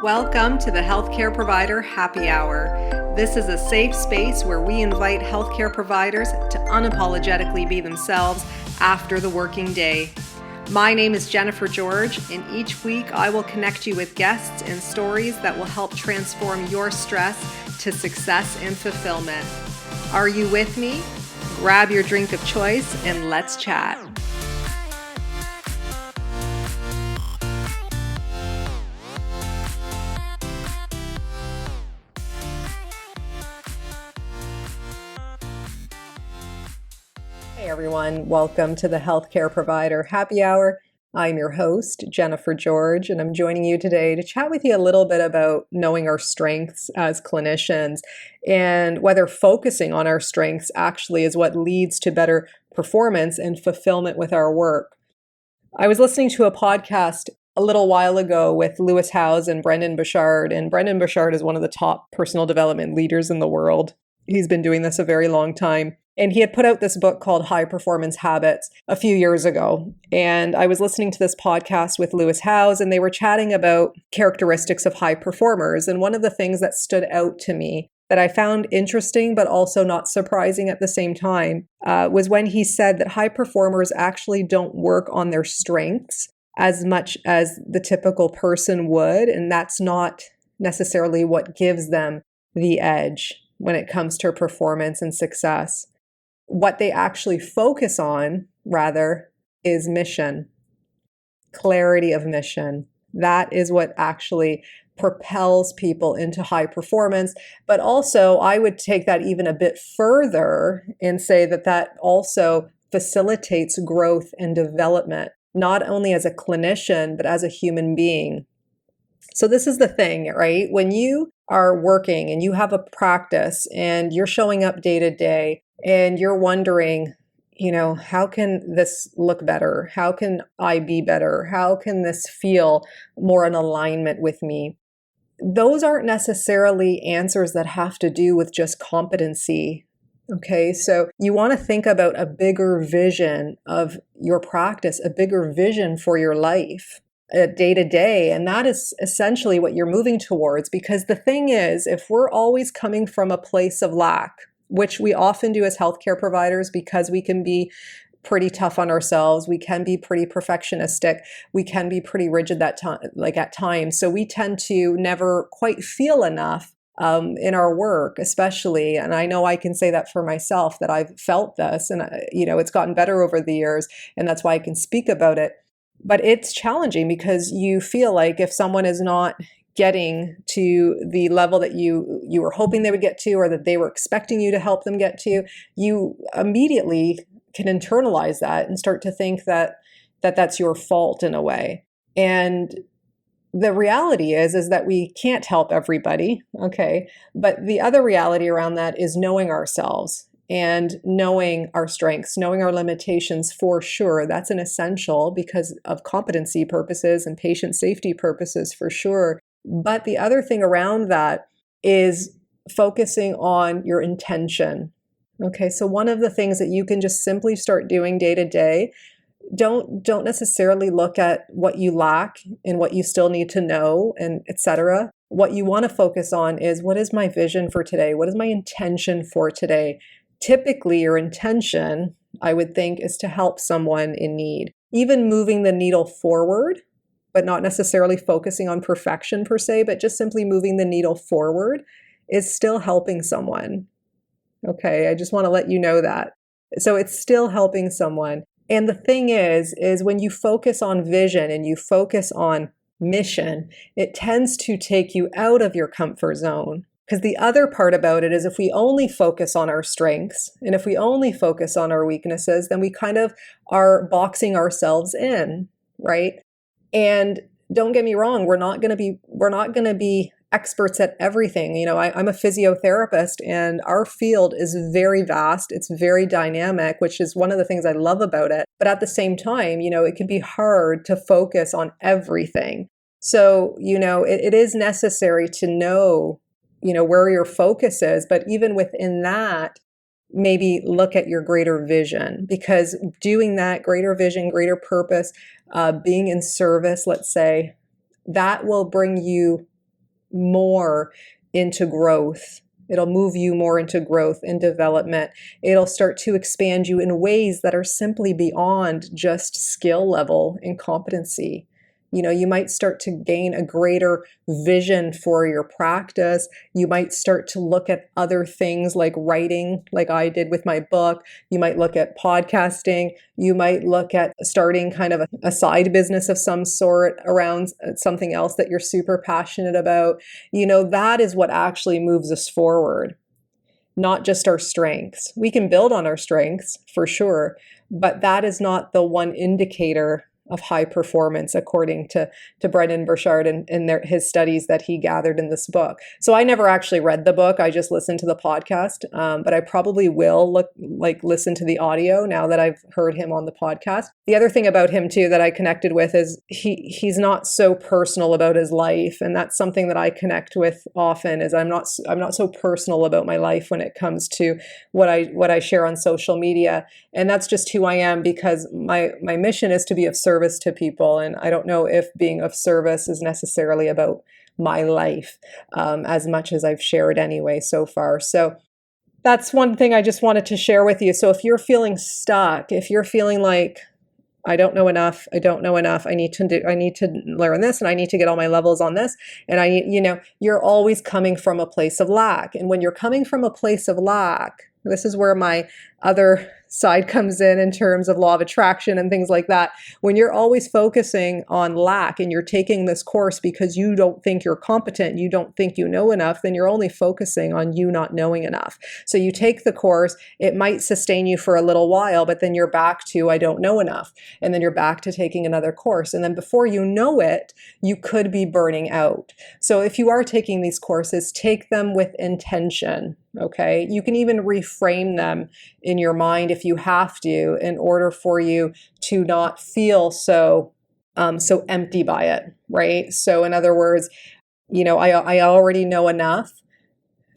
Welcome to the Healthcare Provider Happy Hour. This is a safe space where we invite healthcare providers to unapologetically be themselves after the working day. My name is Jennifer George, and each week I will connect you with guests and stories that will help transform your stress to success and fulfillment. Are you with me? Grab your drink of choice and let's chat. Hey everyone, welcome to the Healthcare Provider Happy Hour. I'm your host, Jennifer George, and I'm joining you today to chat with you a little bit about knowing our strengths as clinicians and whether focusing on our strengths actually is what leads to better performance and fulfillment with our work. I was listening to a podcast a little while ago with Lewis Howes and Brendon Burchard, and Brendon Burchard is one of the top personal development leaders in the world. He's been doing this a very long time. And he had put out this book called High Performance Habits a few years ago. And I was listening to this podcast with Lewis Howes, and they were chatting about characteristics of high performers. And one of the things that stood out to me that I found interesting, but also not surprising at the same time, was when he said that high performers actually don't work on their strengths as much as the typical person would. And that's not necessarily what gives them the edge when it comes to performance and success. What they actually focus on, rather, is mission, clarity of mission. That is what actually propels people into high performance. But also, I would take that even a bit further and say that that also facilitates growth and development, not only as a clinician, but as a human being. So this is the thing, right? When you are working and you have a practice and you're showing up day to day and you're wondering, how can this look better? How can I be better? How can this feel more in alignment with me? Those aren't necessarily answers that have to do with just competency. Okay, so you want to think about a bigger vision of your practice, a bigger vision for your life. Day to day, and that is essentially what you're moving towards, because the thing is, if we're always coming from a place of lack, which we often do as healthcare providers because we can be pretty tough on ourselves, we can be pretty perfectionistic, we can be pretty rigid at times, so we tend to never quite feel enough in our work, especially, and I know I can say that for myself, that I've felt this, and it's gotten better over the years, and that's why I can speak about it. But it's challenging because you feel like if someone is not getting to the level that you were hoping they would get to, or that they were expecting you to help them get to, you immediately can internalize that and start to think that that's your fault in a way. And the reality is that we can't help everybody, okay? But the other reality around that is knowing ourselves and knowing our strengths, knowing our limitations for sure. That's an essential because of competency purposes and patient safety purposes for sure. But the other thing around that is focusing on your intention. Okay, so one of the things that you can just simply start doing day to day, don't necessarily look at what you lack and what you still need to know and etc. What you want to focus on is, what is my vision for today? What is my intention for today? Typically, your intention, I would think, is to help someone in need. Even moving the needle forward, but not necessarily focusing on perfection per se, but just simply moving the needle forward is still helping someone. Okay, I just want to let you know that. So it's still helping someone. And the thing is when you focus on vision and you focus on mission, it tends to take you out of your comfort zone. Because the other part about it is, if we only focus on our strengths and if we only focus on our weaknesses, then we kind of are boxing ourselves in, right? And don't get me wrong, we're not going to be experts at everything. I'm a physiotherapist, and our field is very vast. It's very dynamic, which is one of the things I love about it. But at the same time, it can be hard to focus on everything. So, it is necessary to know where your focus is, but even within that, maybe look at your greater vision, because doing that, greater vision, greater purpose, being in service, let's say, that will bring you more into growth. It'll move you more into growth and development. It'll start to expand you in ways that are simply beyond just skill level and competency. You might start to gain a greater vision for your practice. You might start to look at other things like writing, like I did with my book. You might look at podcasting. You might look at starting kind of a side business of some sort around something else that you're super passionate about. That is what actually moves us forward, not just our strengths. We can build on our strengths for sure, but that is not the one indicator of high performance, according to Brendan Burchard and his studies that he gathered in this book. So I never actually read the book. I just listened to the podcast, but I probably will listen to the audio now that I've heard him on the podcast. The other thing about him too that I connected with is he's not so personal about his life, and that's something that I connect with often. Is I'm not so personal about my life when it comes to what I share on social media, and that's just who I am, because my mission is to be of service to people. And I don't know if being of service is necessarily about my life as much as I've shared anyway so far. So that's one thing I just wanted to share with you. So if you're feeling stuck, if you're feeling like, I don't know enough, I need to learn this, and I need to get all my levels on this, and you're always coming from a place of lack. And when you're coming from a place of lack, this is where my other side comes in terms of law of attraction and things like that. When you're always focusing on lack and you're taking this course because you don't think you're competent, you don't think you know enough, then you're only focusing on you not knowing enough. So you take the course, it might sustain you for a little while, but then you're back to, I don't know enough. And then you're back to taking another course. And then before you know it, you could be burning out. So if you are taking these courses, take them with intention. Okay. You can even reframe them in your mind if you have to, in order for you to not feel so empty by it. Right. So in other words, I already know enough,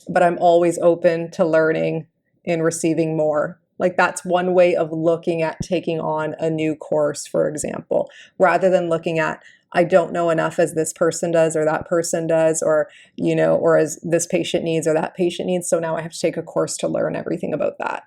but I'm always open to learning and receiving more. Like that's one way of looking at taking on a new course, for example, rather than looking at, I don't know enough as this person does or that person does, or as this patient needs or that patient needs. So now I have to take a course to learn everything about that.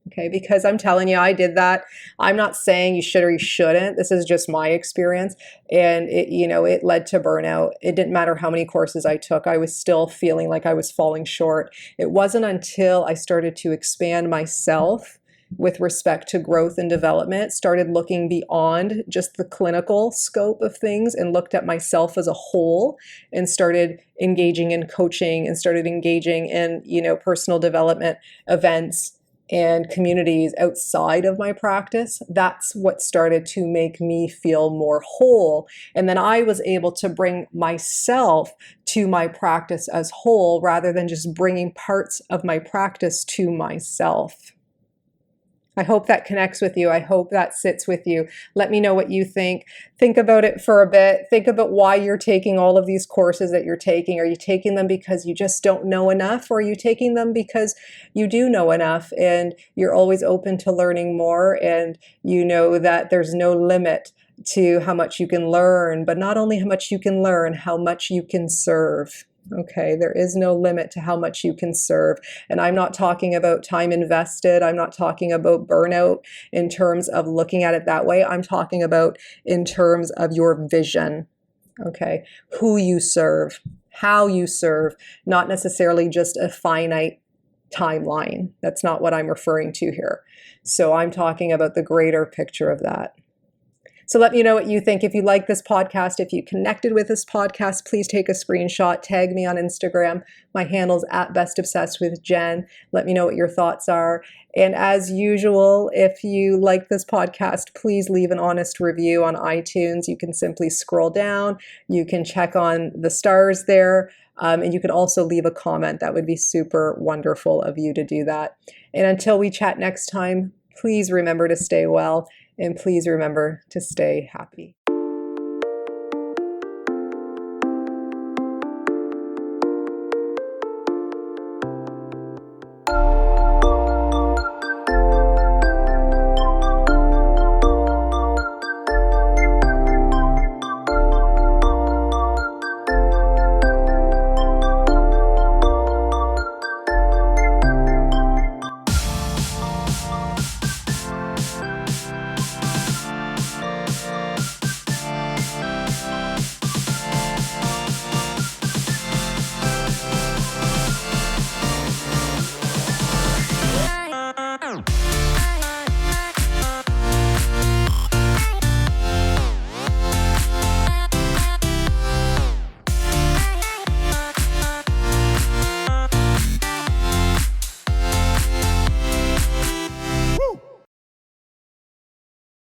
Okay, because I'm telling you, I did that. I'm not saying you should or you shouldn't. This is just my experience. And it led to burnout. It didn't matter how many courses I took. I was still feeling like I was falling short. It wasn't until I started to expand myself with respect to growth and development, started looking beyond just the clinical scope of things and looked at myself as a whole, and started engaging in coaching and started engaging in, personal development events and communities outside of my practice. That's what started to make me feel more whole. And then I was able to bring myself to my practice as whole, rather than just bringing parts of my practice to myself. I hope that connects with you. I hope that sits with you. Let me know what you think. Think about it for a bit. Think about why you're taking all of these courses that you're taking. Are you taking them because you just don't know enough? Or are you taking them because you do know enough and you're always open to learning more, and you know that there's no limit to how much you can learn, but not only how much you can learn, how much you can serve. Okay, there is no limit to how much you can serve. And I'm not talking about time invested. I'm not talking about burnout in terms of looking at it that way. I'm talking about in terms of your vision. Okay, who you serve, how you serve, not necessarily just a finite timeline. That's not what I'm referring to here. So I'm talking about the greater picture of that. So let me know what you think. If you like this podcast, if you connected with this podcast, please take a screenshot, tag me on Instagram. My handle's @bestobsessedwithjen. Let me know what your thoughts are. And as usual, if you like this podcast, please leave an honest review on iTunes. You can simply scroll down. You can check on the stars there. And you can also leave a comment. That would be super wonderful of you to do that. And until we chat next time, please remember to stay well. And please remember to stay happy.